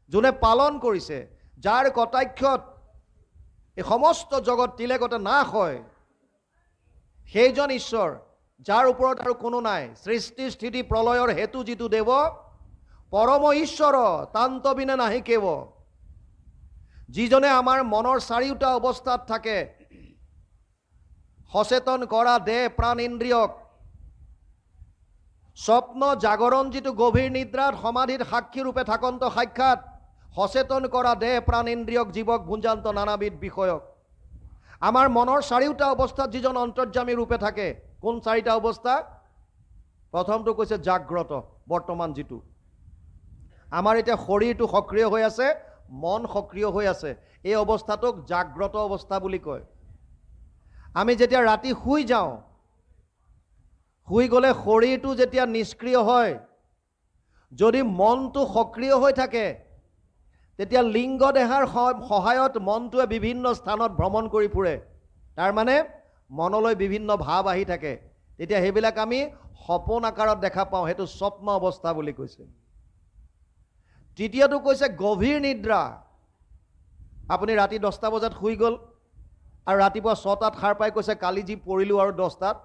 যোনে পালন কৰিছে, যাৰ কটাক্ষত এই সমস্ত জগত তিলেকতে নাশ হয়, সেইজন ঈশ্বৰ, যাৰ ওপৰত আৰু কোনো নাই। সৃষ্টি স্থিতি প্ৰলয়ৰ হেতু যিটো দেৱ, পৰম ঈশ্বৰ তান্তবিনে নাহি কেৱ, যিজনে আমাৰ মনৰ চাৰিওটা অৱস্থাত থাকে, সচেতন কৰা দেহ প্ৰাণ ইন্দ্ৰিয়ক, স্বপ্ন জাগৰণ যিটো গভীৰ নিদ্ৰাত সমাধিত সাক্ষী ৰূপে থাকন্ত সাক্ষাৎ, সচেতন কৰা দেহ প্ৰাণ ইন্দ্ৰিয়ক জীৱক ভুঞ্জান্ত নানাবিধ বিষয়ক। আমাৰ মনৰ চাৰিওটা অৱস্থাত যিজন অন্তৰ্যামী ৰূপে থাকে। কোন চাৰিটা অৱস্থা? প্ৰথমটো কৈছে জাগ্ৰত, বৰ্তমান যিটো আমাৰ এতিয়া শৰীৰটো সক্ৰিয় হৈ আছে, মন সক্ৰিয় হৈ আছে, এই অৱস্থাটোক জাগ্ৰত অৱস্থা বুলি কয়। আমি যেতিয়া ৰাতি শুই যাওঁ, শুই গ'লে শৰীৰটো যেতিয়া নিষ্ক্ৰিয় হয়, যদি মনটো সক্ৰিয় হৈ থাকে, তেতিয়া লিংগ দেহাৰ সহায়ত মনটোৱে বিভিন্ন স্থানত ভ্ৰমণ কৰি ফুৰে। তাৰ মানে মনলৈ বিভিন্ন ভাৱ আহি থাকে। তেতিয়া সেইবিলাক আমি সপোন আকাৰত দেখা পাওঁ, সেইটো স্বপ্ন অৱস্থা বুলি কৈছে। তৃতীয়টো কৈছে গভীৰ নিদ্ৰা। আপুনি ৰাতি 10টা বজাত শুই গ'ল আৰু ৰাতিপুৱা 6টাত সাৰ পাই কৈছে কালি যি পৰিলোঁ আৰু 10টাত,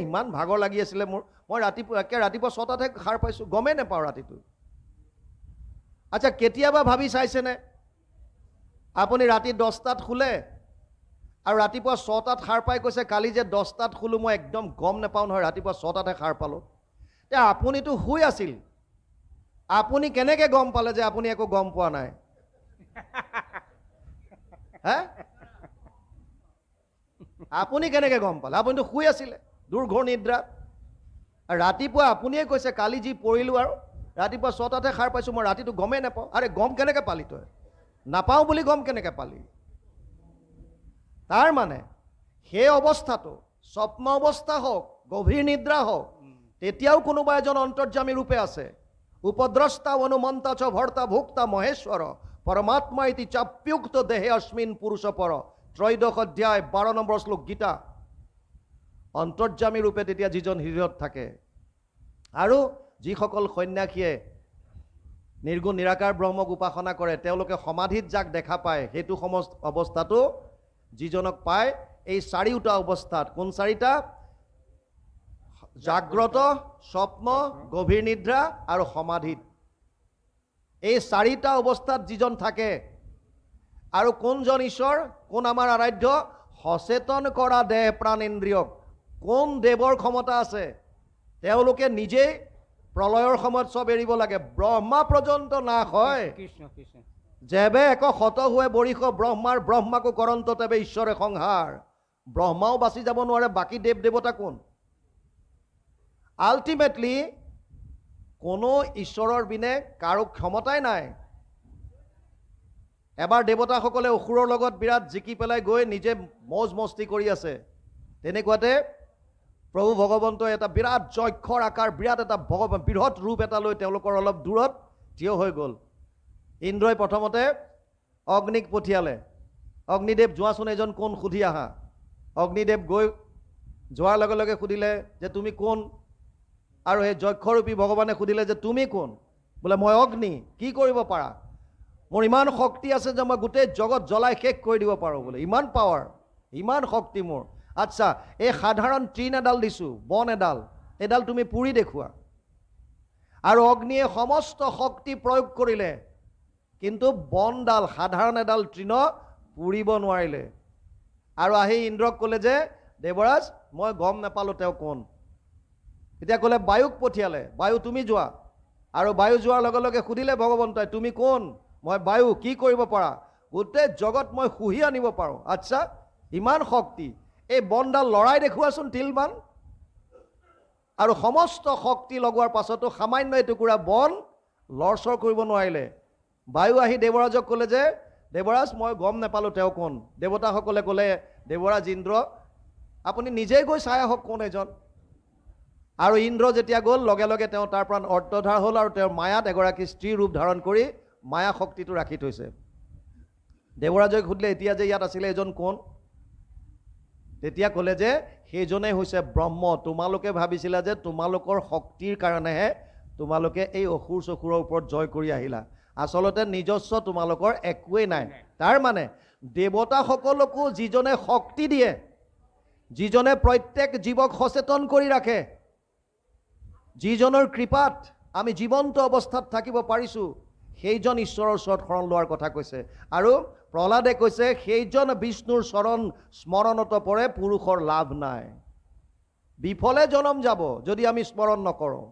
ইমান ভাগৰ লাগি আছিলে মোৰ, মই ৰাতিপুৱা 6টাতহে সাৰ পাইছোঁ, গমেই নাপাওঁ ৰাতিটো। আচ্ছা, কেতিয়াবা ভাবি চাইছেনে আপুনি ৰাতি 10টাত শুলে আৰু ৰাতিপুৱা 6টাত সাৰ পাই কৈছে কালি যে 10টাত শুলোঁ, মই একদম গম নাপাওঁ নহয়, ৰাতিপুৱা 6টাতহে সাৰ পালোঁ। এতিয়া আপুনিতো শুই আছিল, আপুনি কেনেকৈ গম পালে যে আপুনি একো গম পোৱা নাই? হে, আপুনি কেনেকৈ গম পালে? আপুনিতো শুই আছিলে দুৰ্ঘোৰ নিদ্ৰাত, আৰু ৰাতিপুৱা আপুনিয়ে কৈছে কালি যি পৰিলোঁ আৰু ৰাতিপুৱা 6টাতহে সাৰ পাইছোঁ, মই ৰাতিটো গমেই নাপাওঁ। আৰে গম কেনেকৈ পালি তই? নাপাওঁ বুলি গম কেনেকৈ পালি? তাৰ মানে সেই অৱস্থাটো স্বপ্ন অৱস্থা হওক, গভীৰ নিদ্ৰা হওক, তেতিয়াও কোনোবা এজন অন্তৰ্যামী ৰূপে আছে। উপদ্ৰষ্টা অনুমন্তা চ ভৰ্তা ভোক্তা মহেশ্বৰ পৰমাত্মা ইতি চাপ্যুক্ত দেহে অস্মিন পুৰুষ পৰ। 13 অধ্যায় 12 নম্বৰ শ্লোক গীতা। অন্তৰ্যামী ৰূপে তেতিয়া যিজন হৃদয়ত থাকে। আৰু যিসকল সন্ন্যাসীয়ে নিৰ্গুণ নিৰাকাৰ ব্ৰহ্মক উপাসনা কৰে, তেওঁলোকে সমাধিত যাক দেখা পায়, সেইটো অৱস্থাটো যিজনক পায় এই চাৰিওটা অৱস্থাত। কোন চাৰিটা? জাগ্ৰত, স্বপ্ন, গভীৰ নিদ্ৰা আৰু সমাধিত। এই চাৰিটা অৱস্থাত যিজন থাকে, আৰু কোনজন ঈশ্বৰ, কোন আমাৰ আৰাধ্য? সচেতন কৰা দেহ প্ৰাণ ইন্দ্ৰিয়ক। কোন দেৱৰ ক্ষমতা আছে? তেওঁলোকে নিজেই প্ৰলয়ৰ সময়ত চব এৰিব লাগে, ব্ৰহ্মা পৰ্যন্ত নাশ হয়। যেবে এক শত হুৱে বৰিষ ব্ৰহ্মাৰ ব্ৰহ্মাকো কৰন্ত তেবে ঈশ্বৰে সংহাৰ। ব্ৰহ্মাও বাচি যাব নোৱাৰে, বাকী দেৱ দেৱতা কোন? আল্টিমেটলি কোনো ঈশ্বৰৰ বিনে কাৰো ক্ষমতাই নাই। এবাৰ দেৱতাসকলে অসুৰৰ লগত বিৰাট জিকি পেলাই গৈ নিজে মৌজ মস্তি কৰি আছে। তেনেকুৱাতে প্ৰভু ভগৱন্তই এটা বিৰাট যক্ষৰ আকাৰ, বিৰাট এটা বৃহৎ ৰূপ এটা লৈ তেওঁলোকৰ অলপ দূৰত থিয় হৈ গ'ল। ইন্দ্ৰই প্ৰথমতে অগ্নিক পঠিয়ালে, অগ্নিদেৱ যোৱাচোন এজন কোন সুধি আহা। অগ্নিদেৱ গৈ যোৱাৰ লগে লগে সুধিলে যে তুমি কোন? আৰু সেই যক্ষৰূপী ভগৱানে সুধিলে যে তুমি কোন? বোলে মই অগ্নি। কি কৰিব পাৰা? মোৰ ইমান শক্তি আছে যে মই গোটেই জগত জ্বলাই শেষ কৰি দিব পাৰোঁ বোলে, ইমান পাৱাৰ, ইমান শক্তি মোৰ। আচ্ছা, এই সাধাৰণ তৃণ এডাল দিছোঁ, বন এডাল, এডাল তুমি পুৰি দেখুওৱা। আৰু অগ্নিয়ে সমস্ত শক্তি প্ৰয়োগ কৰিলে, কিন্তু বনডাল, সাধাৰণ এডাল তৃণ পুৰিব নোৱাৰিলে। আৰু আহি ইন্দ্ৰক ক'লে যে দেৱৰাজ মই গম নাপালোঁ তেওঁ কোন। এতিয়া ক'লে বায়ুক পঠিয়ালে, বায়ু তুমি যোৱা। আৰু বায়ু যোৱাৰ লগে লগে সুধিলে ভগৱন্তই তুমি কোন? মই বায়ু। কি কৰিব পাৰা? গোটেই জগত মই শুহি আনিব পাৰোঁ। আচ্ছা, ইমান শক্তি, এই বনডাল লৰাই দেখুৱাচোন তিলমান। আৰু সমস্ত শক্তি লগোৱাৰ পাছতো সামান্য এটুকুৰা বন লৰচৰ কৰিব নোৱাৰিলে। বায়ু আহি দেৱৰাজক ক'লে যে দেৱৰাজ মই গম নাপালোঁ তেওঁ কোন। দেৱতাসকলে ক'লে দেৱৰাজ ইন্দ্ৰ আপুনি নিজেই গৈ চাই আহক কোন এজন। আৰু ইন্দ্ৰ যেতিয়া গ'ল, লগে লগে তেওঁ তাৰ পৰা অৰ্ধধাৰ হ'ল আৰু তেওঁৰ মায়াত এগৰাকী স্ত্ৰী ৰূপ ধাৰণ কৰি মায়া শক্তিটো ৰাখি থৈছে। দেৱৰাজক সুধিলে এতিয়া যে ইয়াত আছিলে এজন কোন? তেতিয়া ক'লে যে সেইজনেই হৈছে ব্ৰহ্ম। তোমালোকে ভাবিছিলা যে তোমালোকৰ শক্তিৰ কাৰণেহে তোমালোকে এই অসুৰ চসুৰৰ ওপৰত জয় কৰি আহিলা। আচলতে নিজস্ব তোমালোকৰ একোৱেই নাই। তাৰ মানে দেৱতাসকলকো যিজনে শক্তি দিয়ে, যিজনে প্ৰত্যেক জীৱক সচেতন কৰি ৰাখে, যিজনৰ কৃপাত আমি জীৱন্ত অৱস্থাত থাকিব পাৰিছোঁ, সেইজন ঈশ্বৰৰ ওচৰত শৰণ লোৱাৰ কথা কৈছে। আৰু প্ৰহ্লাদে কৈছে সেইজন বিষ্ণুৰ চৰণ স্মৰণত পৰে পুৰুষৰ লাভ নাই। বিফলে জনম যাব যদি আমি স্মৰণ নকৰোঁ।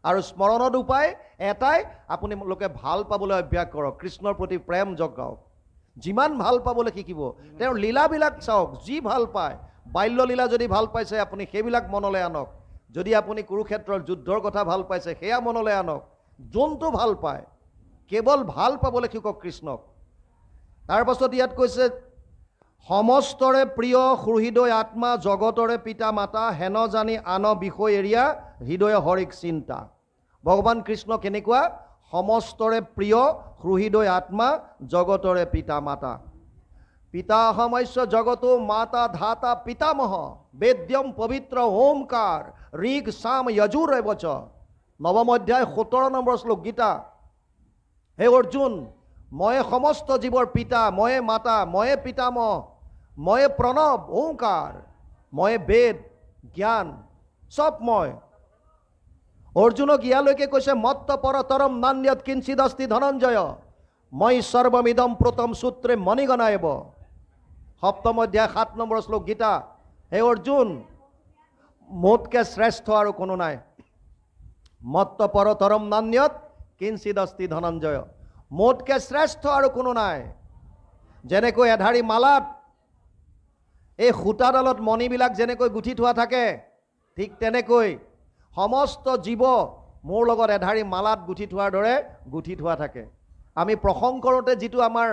আৰু স্মৰণত উপায় এটাই, আপোনালোকে ভাল পাবলৈ অভ্যাস কৰক, কৃষ্ণৰ প্ৰতি প্ৰেম জগাওক, যিমান ভাল পাবলৈ শিকিব। তেওঁৰ লীলাবিলাক চাওক, যি ভাল পায়, বাল্যলীলা যদি ভাল পাইছে আপুনি সেইবিলাক মনলৈ আনক। যদি আপুনি কুৰুক্ষেত্ৰৰ যুদ্ধৰ কথা ভাল পাইছে সেয়া মনলৈ আনক। যোনটো ভাল পায় কেৱল ভাল পাবলৈ শিকক কৃষ্ণক। তাৰ পাছত ইয়াত কৈছে সমস্তৰে প্ৰিয় সুহৃদয় আত্মা, জগতৰে পিতা মাতা, হেন জানি আন বিষয় এৰিয়া, হৃদয় হৰিক চিন্তা। ভগৱান কৃষ্ণ কেনেকুৱা? সমস্তৰে প্ৰিয় সুহৃদয় আত্মা, জগতৰে পিতা মাতা। পিতাহমস্য জগতো মাতা ধাতা পিতামহ, বেদ্যম পবিত্ৰ ওমকাৰ, ঋগ সাম যজুৰ এবচ। নৱম অধ্যায় 17 নম্বৰ শ্লোক গীতা। হে অৰ্জুন, ময়ে সমস্ত জীৱৰ পিতা, ময়ে মাতা, ময়ে পিতামহ, ময়ে প্ৰণৱ ওংকাৰ, ময়ে বেদ জ্ঞান, চব মই। অৰ্জুনক ইয়ালৈকে কৈছে মত্ত পৰতৰম নান্যত কিঞ্চিদস্তি ধনঞ্জয়, মই সৰ্বমিদম প্ৰতম সূত্ৰে মণিগণায়ব। সপ্তম অধ্যায় 7 নম্বৰ শ্লোক গীতা। হে অৰ্জুন, মোতকে শ্ৰেষ্ঠ আৰু কোনো নাই। মত্ত পৰতৰম নান্যত কিঞ্চিদস্তি ধনঞ্জয়, মোতকে শ্ৰেষ্ঠ আৰু কোনো নাই। যেনেকৈ এধাৰী মালাত এই সূতাডালত মণিবিলাক যেনেকৈ গুঠি থোৱা থাকে, ঠিক তেনেকৈ সমস্ত জীৱ মোৰ লগত এধাৰী মালাত গুঠি থোৱাৰ দৰে গুঠি থোৱা থাকে। আমি প্ৰসংগ কৰোঁতে যিটো আমাৰ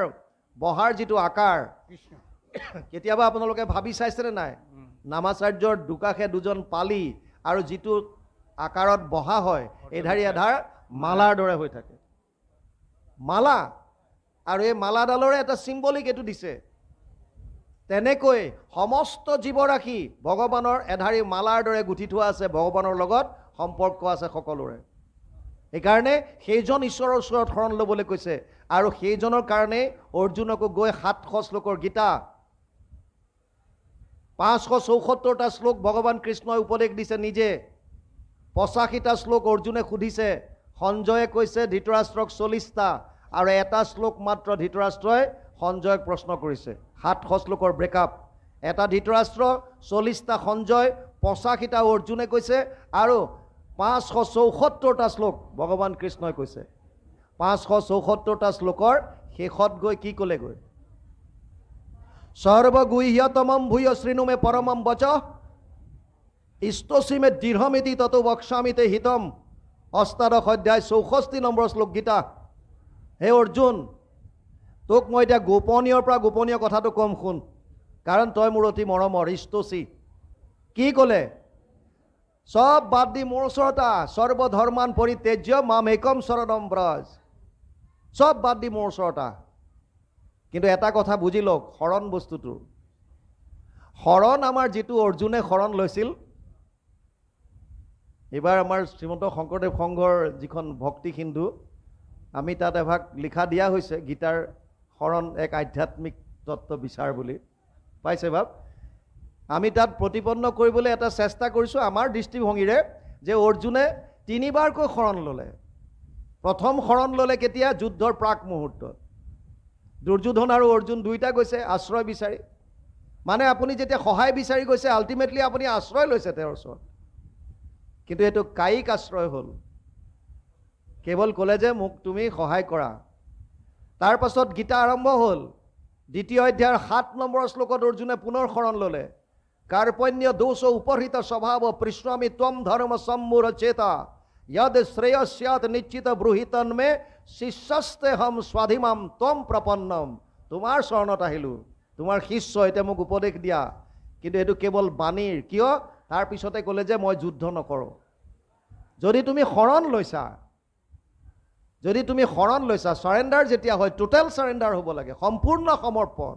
বহাৰ যিটো আকাৰ, কেতিয়াবা আপোনালোকে ভাবি চাইছেনে নাই? নামাচাৰ্যৰ দুকাষে দুজন পালি আৰু যিটো আকাৰত বহা হয়, এধাৰী এধাৰ মালাৰ দৰে হৈ থাকে। মালা, আৰু এই মালাডালৰে এটা চিম্বলিক এইটো দিছে। তেনেকৈ সমস্ত জীৱৰাশি ভগৱানৰ এধাৰী মালাৰ দৰে গুঠি থোৱা আছে, ভগৱানৰ লগত সম্পৰ্ক আছে সকলোৰে। সেইকাৰণে সেইজন ঈশ্বৰৰ ওচৰত শৰণ ল'বলৈ কৈছে। আৰু সেইজনৰ কাৰণে অৰ্জুনকো গৈ 700 শ্লোকৰ গীতা, 574টা শ্লোক ভগৱান কৃষ্ণই উপদেশ দিছে নিজে। 85টা শ্লোক অৰ্জুনে সুধিছে, সঞ্জয়ে কৈছে ধৃতৰাষ্ট্ৰক 40টা, আৰু এটা শ্লোক মাত্ৰ ধৃতৰাষ্ট্ৰই সঞ্জয়ক প্ৰশ্ন কৰিছে। 700 শ্লোকৰ ব্ৰেকআপ। এটা ধৃতৰাষ্ট্ৰ, 40টা সঞ্জয়, 85টা অৰ্জুনে কৈছে, আৰু 574টা শ্লোক ভগৱান কৃষ্ণই কৈছে। 574টা শ্লোকৰ শেষত গৈ কি ক'লেগৈ? সৰ্বগুহ্যতমম ভূয় শৃণুমে পৰমম বচ, ইষ্টসীমে দৃঢ়মিতি ততো বক্সামিতে হিতম। 8 অধ্যায় 64 নম্বৰ শ্লোক গীতা। হে অৰ্জুন, তোক মই এতিয়া গোপনীয়ৰ পৰা গোপনীয় কথাটো কম শুন, কাৰণ তই মোৰ অতি মৰমৰ। ইষ্টসী কি ক'লে? চব বাদ দি মোৰ ওচৰত আহ, সৰ্বধৰ্মান পৰিত্যাজ্য মাম একম শৰণম ব্ৰজ। চব বাদ দি মোৰ ওচৰত আহ। কিন্তু এটা কথা বুজি লওক, শৰণ বস্তুটো, শৰণ আমাৰ যিটো অৰ্জুনে শৰণ লৈছিল, এইবাৰ আমাৰ শ্ৰীমন্ত শংকৰদেৱ সংঘৰ যিখন ভক্তি সিন্ধু, আমি তাত এভাগ লিখা দিয়া হৈছে, গীতাৰ শৰণ এক আধ্যাত্মিক তত্ত্ব বিচাৰ বুলি। পাইছে ভাৱ? আমি তাত প্ৰতিপন্ন কৰিবলৈ এটা চেষ্টা কৰিছোঁ আমাৰ দৃষ্টিভংগীৰে, যে অৰ্জুনে 3বাৰকৈ শৰণ ল'লে। প্ৰথম শৰণ ল'লে কেতিয়া? যুদ্ধৰ প্ৰাক মুহূৰ্তত। দুৰ্যোধন আৰু অৰ্জুন দুইটা গৈছে আশ্ৰয় বিচাৰি। মানে আপুনি যেতিয়া সহায় বিচাৰি গৈছে, আল্টিমেটলি আপুনি আশ্ৰয় লৈছে তেওঁৰ ওচৰত। কিন্তু এইটো কায়িক আশ্ৰয় হ'ল। কেৱল ক'লে যে মোক তুমি সহায় কৰা। তাৰ পাছত গীতা আৰম্ভ হ'ল। 2য় অধ্যায়ৰ 7 নম্বৰ শ্লোকত অৰ্জুনে পুনৰ শৰণ ল'লে। কাৰ্পণ্য দোষ উপহৃত স্বভাৱ পৃষ্ণামি ত্বম ধৰ্ম সম্মূঢ় চেতা, यद श्रेयस्यात निश्चित ब्रूहितन में शिष्यस्ते हम स्वाधिमाम तम प्रपन्नम। तुम्हार शरणत आहिलु, तुम्हार शिष्य एते মোক উপদেশ দিয়া। কিন্তু এটো কেৱল বাণীৰ। কিয়? তাৰ পিছতে ক'লে যে মই যুদ্ধ নকৰোঁ। যদি তুমি শৰণ লৈছা, সাৰেন্ডাৰ যেতিয়া হয়, টোটেল সাৰেন্ডাৰ হ'ব লাগে, সম্পূৰ্ণ সমৰ্পণ।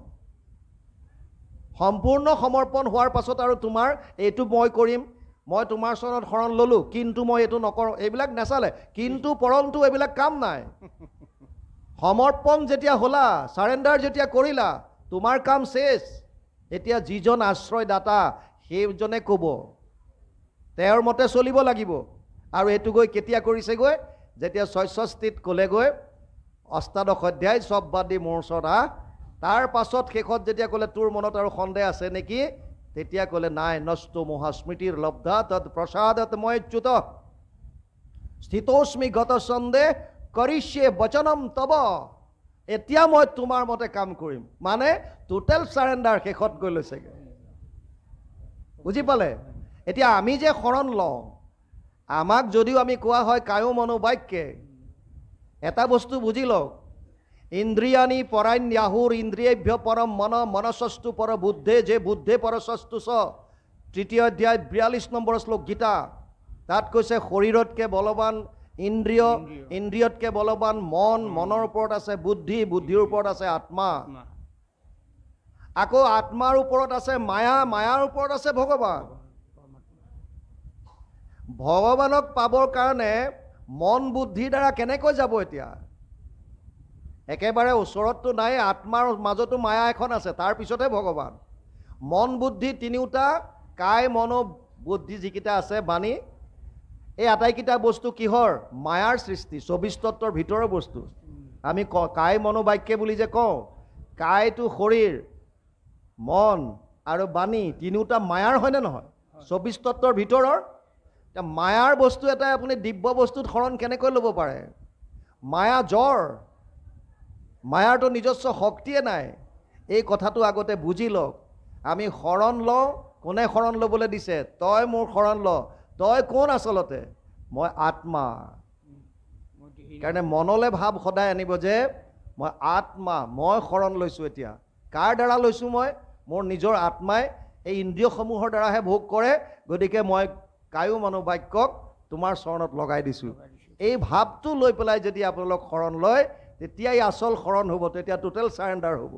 সম্পূৰ্ণ সমৰ্পণ হোৱাৰ পাছত আৰু তোমাৰ এইটো মই কৰিম, মই তোমাৰ চৰণত শৰণ ল'লোঁ কিন্তু মই এইটো নকৰোঁ, এইবিলাক নাচালে। কিন্তু পৰন্তু এইবিলাক কাম নাই। সমৰ্পণ যেতিয়া হ'লা, সাৰেণ্ডাৰ যেতিয়া কৰিলা, তোমাৰ কাম শেষ। এতিয়া যিজন আশ্ৰয়দাতা সেইজনে ক'ব, তেওঁৰ মতে চলিব লাগিব। আৰু এইটো গৈ কেতিয়া কৰিছেগৈ? যেতিয়া ৬৬ত ক'লেগৈ, অষ্টাদশ অধ্যায়, চব বাদ দি মোৰ ওচৰত আহ। তাৰ পাছত শেষত যেতিয়া ক'লে তোৰ মনত আৰু সন্দেহ আছে নেকি, তেতিয়া ক'লে নাই, নষ্ট মহাস্মৃতিৰ লব্ধা তৎ প্ৰসাদত মই চ্যুত স্থিতোস্মি গত সন্দেহ কৰিষ্যে বচনম তব। এতিয়া মই তোমাৰ মতে কাম কৰিম। মানে টোটেল চাৰেণ্ডাৰ শেষত গৈ লৈছেগৈ। বুজি পালে? এতিয়া আমি যে শৰণ লওঁ, আমাক যদিও আমি কোৱা হয় কায়ো মনোবাক্যে, এটা বস্তু বুজি লওক, ইন্দ্ৰিয়ানি পৰান্যাহুৰ ইন্দ্ৰিয়েভ্য পৰম মন মনসস্তু পৰ বুদ্ধে যে বুদ্ধে পৰসস্তু চ। ৩য় অধ্যায় ৪২ নম্বৰ শ্লোক গীতা। তাত কৈছে শৰীৰতকৈ বলৱান ইন্দ্ৰিয়, ইন্দ্ৰিয়তকৈ বলৱান মন, মনৰ ওপৰত আছে বুদ্ধি, বুদ্ধিৰ ওপৰত আছে আত্মা, আকৌ আত্মাৰ ওপৰত আছে মায়া, মায়াৰ ওপৰত আছে ভগৱান। ভগৱানক পাবৰ কাৰণে মন বুদ্ধিৰ দ্বাৰা কেনেকৈ যাব? এতিয়া একেবাৰে ওচৰততো নাই, আত্মাৰ মাজতো মায়া এখন আছে, তাৰ পিছতহে ভগৱান। মন বুদ্ধি তিনিওটা, কায় মন বুদ্ধি যিকেইটা আছে বাণী, এই আটাইকেইটা বস্তু কিহৰ? মায়াৰ সৃষ্টি, ২৪ তত্ত্বৰ ভিতৰৰ বস্তু। আমি কায় মনোবাক্যে বুলি যে কওঁ, কায়টো শৰীৰ, মন আৰু বাণী তিনিওটা মায়াৰ হয়নে নহয়? ২৪ তত্ত্বৰ ভিতৰৰ। এতিয়া মায়াৰ বস্তু এটাই আপুনি দিব্য বস্তুত শৰণ কেনেকৈ ল'ব পাৰে? মায়া জ্বৰ, মায়াৰটো নিজস্ব শক্তিয়ে নাই। এই কথাটো আগতে বুজি লওক। আমি শৰণ লওঁ, কোনে শৰণ ল'বলৈ দিছে? তই মোৰ শৰণ ল। তই কোন আচলতে? মই আত্মা। কাৰণে মনলৈ ভাৱ সদায় আনিব যে মই আত্মা, মই শৰণ লৈছোঁ। এতিয়া কাৰ দ্বাৰা লৈছোঁ? মই মোৰ নিজৰ আত্মাই এই ইন্দ্ৰিয়সমূহৰ দ্বাৰাহে ভোগ কৰে। গতিকে মই কায়ো মনোবাক্যক তোমাৰ চৰণত লগাই দিছোঁ। এই ভাৱটো লৈ পেলাই যদি আপোনালোক শৰণ লয়, তেতিয়াই আচল শৰণ হ'ব, তেতিয়া টোটেল চাৰেণ্ডাৰ হ'ব।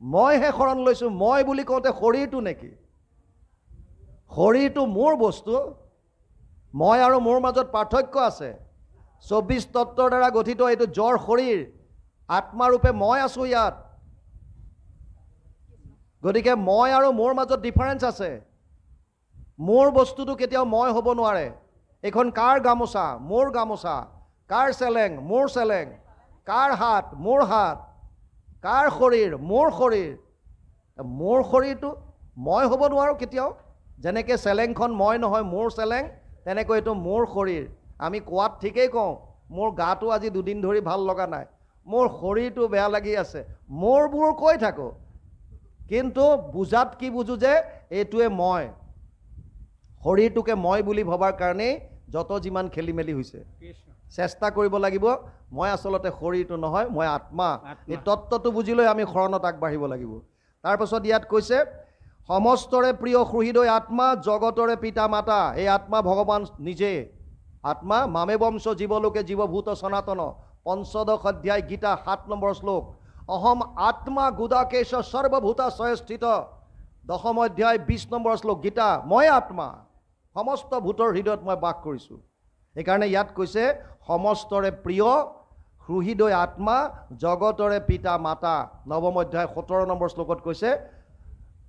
মইহে শৰণ লৈছোঁ, মই বুলি কওঁতে শৰীৰটো নেকি? শৰীৰটো মোৰ বস্তু, মই আৰু মোৰ মাজত পাৰ্থক্য আছে। ২৪ তত্ত্বৰ দ্বাৰা গঠিত এইটো জ্বৰ শৰীৰ, আত্মাৰূপে মই আছোঁ ইয়াত। গতিকে মই আৰু মোৰ মাজত ডিফাৰেঞ্চ আছে। মোৰ বস্তুটো কেতিয়াও মই হ'ব নোৱাৰে। এইখন কাৰ গামোচা? মোৰ গামোচা। কাৰ চেলেং? মোৰ চেলেং। কাৰ হাত? মোৰ হাত। কাৰ শৰীৰ? মোৰ শৰীৰ। মোৰ শৰীৰটো মই হ'ব নোৱাৰোঁ কেতিয়াও। যেনেকৈ চেলেংখন মই নহয়, মোৰ চেলেং, তেনেকৈ এইটো মোৰ শৰীৰ। আমি কোৱাত ঠিকেই কওঁ, মোৰ গাটো আজি ২ দিন ধৰি ভাল লগা নাই, মোৰ শৰীৰটো বেয়া লাগি আছে, মোৰবোৰ কৈ থাকোঁ, কিন্তু বুজাত কি বুজো যে এইটোৱে মই। শৰীৰটোকে মই বুলি ভবাৰ কাৰণেই যত যিমান খেলি মেলি হৈছে। চেষ্টা কৰিব লাগিব, মই আচলতে শৰীৰটো নহয়, মই আত্মা। এই তত্ত্বটো বুজি লৈ আমি শৰণত আগবাঢ়িব লাগিব। তাৰপাছত ইয়াত কৈছে সমস্তৰে প্ৰিয় সুহৃদয় আত্মা, জগতৰে পিতা মাতা। এই আত্মা ভগৱান নিজে। আত্মা মামে বংশ জীৱলোকে জীৱভূত সনাতন। ৫ম অধ্যায় গীতা ৭ নম্বৰ শ্লোক। অহম আত্মা গুদাকেশ সৰ্বভূতাশয় স্থিত। ১০ম অধ্যায় ২০ নম্বৰ শ্লোক গীতা। মই আত্মা, সমস্ত ভূতৰ হৃদয়ত মই বাস কৰিছোঁ। সেইকাৰণে ইয়াত কৈছে সমস্তৰে প্ৰিয় সুহৃদয় আত্মা, জগতৰে পিতা মাতা। ৯ম অধ্যায় ১৭ নম্বৰ শ্লোকত কৈছে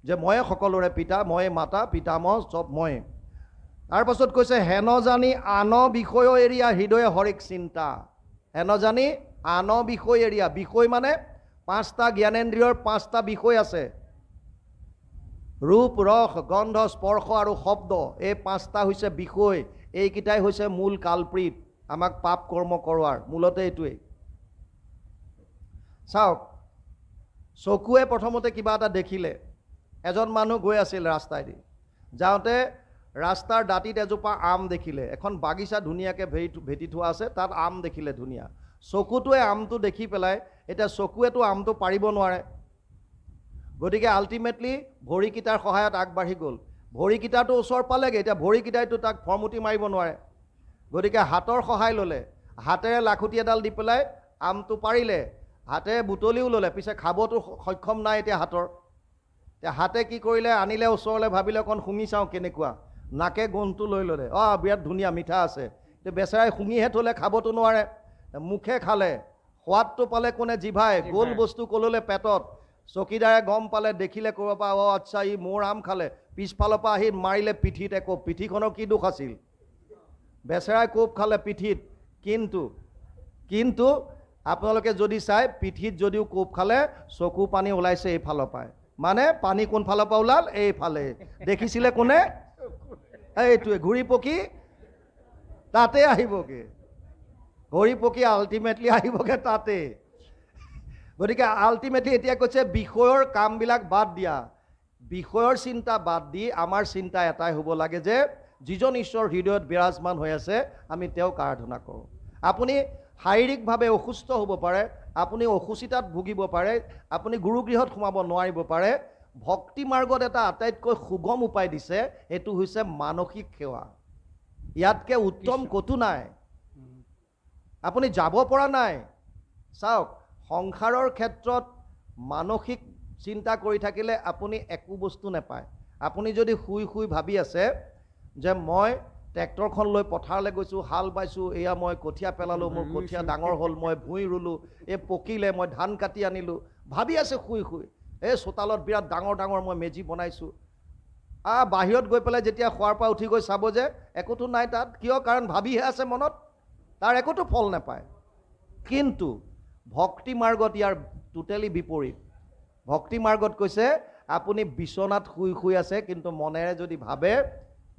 যে ময়ে সকলোৰে পিতা, ময়ে মাতা, পিতামহ চব মই। তাৰপাছত কৈছে হেন জানি আন বিষয় এৰিয়া হৃদয়ে হৰিক চিন্তা। হেন জানি আন বিষয় এৰিয়া। বিষয় মানে ৫টা জ্ঞানেন্দ্ৰিয়ৰ ৫টা বিষয় আছে। ৰূপ, ৰস, গন্ধ, স্পৰ্শ আৰু শব্দ। এই ৫টা হৈছে বিষয়। এইকেইটাই হৈছে মূল কালপ্ৰিত আমাক পাপ কৰ্ম কৰোৱাৰ। মূলতে এইটোৱেই। চাওক, চকুৱে প্ৰথমতে কিবা এটা দেখিলে। এজন মানুহ গৈ আছিল ৰাস্তাইদি, যাওঁতে ৰাস্তাৰ দাঁতিত এজোপা আম দেখিলে। এখন বাগিচা ধুনীয়াকৈ ভেটি থোৱা আছে, তাত আম দেখিলে ধুনীয়া। চকুটোৱে আমটো দেখি পেলাই, এতিয়া চকুৱেতো আমটো পাৰিব নোৱাৰে, গতিকে আল্টিমেটলি ভৰিকেইটাৰ সহায়ত আগবাঢ়ি গ'ল। ভৰিকেইটাটো ওচৰ পালেগৈ, এতিয়া ভৰিকেইটাইতো তাক ফৰমুটি মাৰিব নোৱাৰে, গতিকে হাতৰ সহায় ল'লে। হাতেৰে লাখুটি এডাল দি পেলাই আমটো পাৰিলে, হাতেৰে বুটলিও ল'লে, পিছে খাবতো সক্ষম নাই এতিয়া হাতৰ। এতিয়া হাতে কি কৰিলে, আনিলে ওচৰলৈ, ভাবিলে অকণ শুঙি চাওঁ কেনেকুৱা, নাকে গোন্ধটো লৈ ল'লে। বিৰাট ধুনীয়া, মিঠা আছে। এতিয়া বেচেৰাই শুঙিহে থ'লে, খাবতো নোৱাৰে। মুখে খালে, সোৱাদটো পালে কোনে জিভাই, গোল বস্তু কললে পেটত। চকীদাৰে গম পালে, দেখিলে ক'ব পৰা অ আচ্ছা ই মোৰ আম খালে, পিছফালৰ পৰা আহি মাৰিলে পিঠিত একো। পিঠিখনৰ কি দুখ আছিল? বেচেৰাই কোব খালে পিঠিত। কিন্তু আপোনালোকে যদি চাই, পিঠিত যদিও কোব খালে, চকু পানী ওলাইছে এইফালৰ পৰাই। মানে পানী কোনফালৰ পৰা ওলাল? এইফালে। দেখিছিলে কোনে? এইটোৱে ঘূৰি পকি তাতে আহিবগে। ঘূৰি পকি আল্টিমেটলি আহিবগে তাতে। গতিকে আল্টিমেটলি এতিয়া কৈছে বিষয়ৰ কামবিলাক বাদ দিয়া। বিষয়ৰ চিন্তা বাদ দি আমাৰ চিন্তা এটাই হ'ব লাগে যে যিজন ঈশ্বৰ হৃদয়ত বিৰাজমান হৈ আছে, আমি তেওঁক আৰাধনা কৰোঁ। আপুনি শাৰীৰিকভাৱে অসুস্থ হ'ব পাৰে, আপুনি অসুচিতাত ভুগিব পাৰে, আপুনি গুৰুগৃহত সোমাব নোৱাৰিব পাৰে। ভক্তি মাৰ্গত এটা আটাইতকৈ সুগম উপায় দিছে, সেইটো হৈছে মানসিক সেৱা। ইয়াতকৈ উত্তম ক'তো নাই। আপুনি যাব পৰা নাই। চাওক, সংসাৰৰ ক্ষেত্ৰত মানসিক চিন্তা কৰি থাকিলে আপুনি একো বস্তু নাপায়। আপুনি যদি শুই শুই ভাবি আছে যে মই ট্ৰেক্টৰখন লৈ পথাৰলৈ গৈছোঁ, হাল বাইছোঁ, এয়া মই কঠীয়া পেলালোঁ, মোৰ কঠীয়া ডাঙৰ হ'ল, মই ভূঁই ৰুলোঁ, এই পকিলে, মই ধান কাটি আনিলোঁ, ভাবি আছে শুই শুই। এই চোতালত বিৰাট ডাঙৰ ডাঙৰ মই মেজি বনাইছোঁ। বাহিৰত গৈ পেলাই যেতিয়া শোৱাৰ পৰা উঠি গৈ চাব যে একোতো নাই তাত। কিয়? কাৰণ ভাবিহে আছে মনত, তাৰ একোতো ফল নাপায়। কিন্তু ভক্তি মাৰ্গত ইয়াৰ টোটেলি বিপৰীত। ভক্তি মাৰ্গত কৈছে আপুনি বিচনাত শুই শুই আছে, কিন্তু মনেৰে যদি ভাবে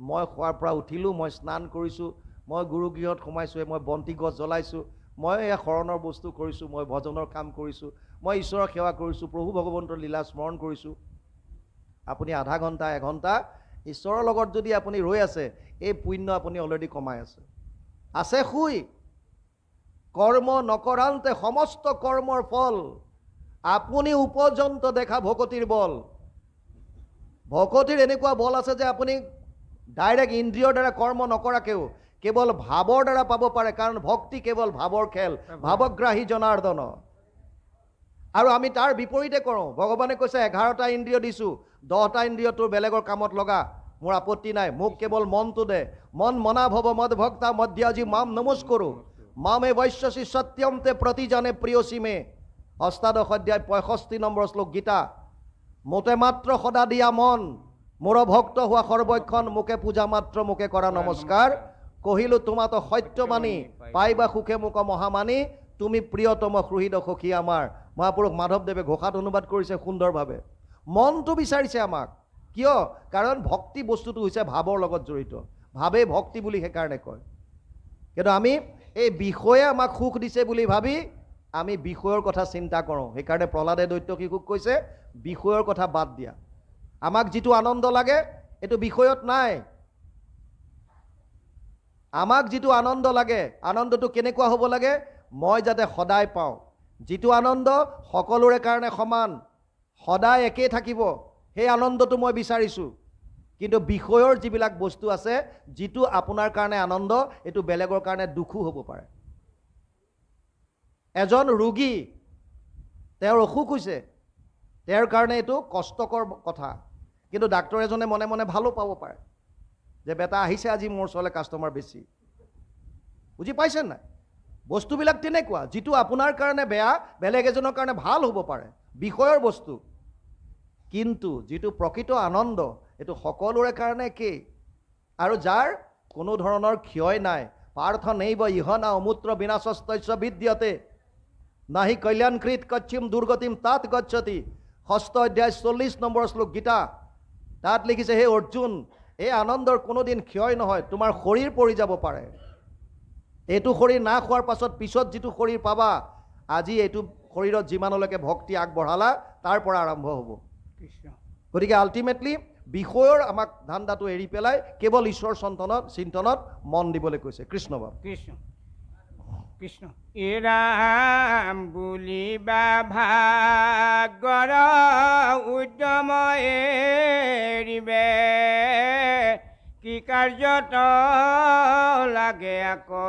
মই শোৱাৰ পৰা উঠিলোঁ, মই স্নান কৰিছোঁ, মই গুৰুগৃহত সোমাইছোঁ, মই বন্তি গছ জ্বলাইছোঁ, মই এয়া শৰণৰ বস্তু কৰিছোঁ, মই ভজনৰ কাম কৰিছোঁ, মই ঈশ্বৰৰ সেৱা কৰিছোঁ, প্ৰভু ভগৱন্তৰ লীলা স্মৰণ কৰিছোঁ। আপুনি আধা ঘণ্টা, এঘণ্টা ঈশ্বৰৰ লগত যদি আপুনি ৰৈ আছে, এই পুণ্য আপুনি অলৰেডি কমাই আছে শুই। কৰ্ম নকৰান্তে সমস্ত কৰ্মৰ ফল, আপুনি উপযন্ত দেখা ভকতিৰ বল। ভকতিৰ এনেকুৱা বল আছে যে আপুনি ডাইৰেক্ট ইন্দ্ৰিয়ৰ দ্বাৰা কৰ্ম নকৰাকেও কেৱল ভাৱৰ দ্বাৰা পাব পাৰে। কাৰণ ভক্তি কেৱল ভাৱৰ খেল, ভাৱগ্ৰাহী জনাৰ্দন। আৰু আমি তাৰ বিপৰীতে কৰোঁ। ভগৱানে কৈছে 11টা ইন্দ্ৰিয় দিছোঁ, 10টা ইন্দ্ৰিয় তোৰ বেলেগৰ কামত লগা, মোৰ আপত্তি নাই, মোক কেৱল মনটো দে। মন মনা ভৱ মদ ভক্তা মধ্যাজি মাম নমস্কৰো, মামে বৈশ্যসী সত্যমতে প্ৰতিজানে প্ৰিয়সীমে। অষ্টাদশ অধ্যায় 65 নম্বৰ শ্লোক গীতা। মোতে মাত্ৰ সদা দিয়া মন, মোৰ ভক্ত হোৱা সৰ্বক্ষণ, মোকে পূজা মাত্ৰ মোকে কৰা নমস্কাৰ। কহিলো তোমাতো সত্যবাণী, পাইবা সুখে মোক মহামানী, তুমি প্ৰিয়তম সুহৃদ সখী আমাৰ। মহাপুৰুষ মাধৱদেৱে ঘোষাত অনুবাদ কৰিছে সুন্দৰভাৱে। মনটো বিচাৰিছে আমাক। কিয়? কাৰণ ভক্তি বস্তুটো হৈছে ভাৱৰ লগত জড়িত। ভাৱেই ভক্তি বুলি সেইকাৰণে কয়। কিন্তু আমি এই বিষয়ে আমাক সুখ দিছে বুলি ভাবি আমি বিষয়ৰ কথা চিন্তা কৰোঁ। সেইকাৰণে প্ৰহ্লাদে দৈত্য শিশুক কৈছে বিষয়ৰ কথা বাদ দিয়া। আমাক যিটো আনন্দ লাগে এইটো বিষয়ত নাই। আমাক যিটো আনন্দ লাগে, আনন্দটো কেনেকুৱা হ'ব লাগে? মই যাতে সদায় পাওঁ। যিটো আনন্দ সকলোৰে কাৰণে সমান, সদায় একেই থাকিব, সেই আনন্দটো মই বিচাৰিছোঁ। কিন্তু বিষয়ৰ যিবিলাক বস্তু আছে, যিটো আপোনাৰ কাৰণে আনন্দ, এইটো বেলেগৰ কাৰণে দুখো হ'ব পাৰে। এজন ৰোগী, তেওঁৰ অসুখ হৈছে, তেওঁৰ কাৰণে এইটো কষ্টকৰ কথা। কিন্তু ডাক্তৰ এজনে মনে মনে ভালো পাব পাৰে যে বেটা আহিছে আজি মোৰ ওচৰলৈ কাষ্টমাৰ বেছি। বুজি পাইছে নাই? বস্তুবিলাক তেনেকুৱা, যিটো আপোনাৰ কাৰণে বেয়া বেলেগ এজনৰ কাৰণে ভাল হ'ব পাৰে, বিষয়ৰ বস্তু। কিন্তু যিটো প্ৰকৃত আনন্দ, এইটো সকলোৰে কাৰণে একেই। আৰু যাৰ কোনো ধৰণৰ ক্ষয় নাই। পাৰ্থ নৈব ইহনা অমূত্ৰ বিনাশস্তস্য বিদ্যতে, নাহি কল্যাণকৃত কচ্ছিম দুৰ্গতিম তাত গচ্ছতি। 6ষ্ঠ অধ্যায় 40 নম্বৰ শ্লোক গীতা। তাত লিখিছে, হে অৰ্জুন, এই আনন্দৰ কোনোদিন ক্ষয় নহয়। তোমাৰ শৰীৰ পৰি যাব পাৰে, এইটো শৰীৰ নাশ হোৱাৰ পিছত যিটো শৰীৰ পাবা, আজি এইটো শৰীৰত যিমানলৈকে ভক্তি আগবঢ়ালা তাৰ পৰা আৰম্ভ হ'ব। গতিকে আল্টিমেটলি বিষয়ৰ আমাক ধান্দাটো এৰি পেলাই কেৱল ঈশ্বৰ চিন্তনত মন দিবলৈ কৈছে। কৃষ্ণ বাবু। কৃষ্ণ কৃষ্ণ। ৰাম বুলিবা ভাগৰ উদ্যম এৰিবে, কি কাৰ্যত লাগে আকৌ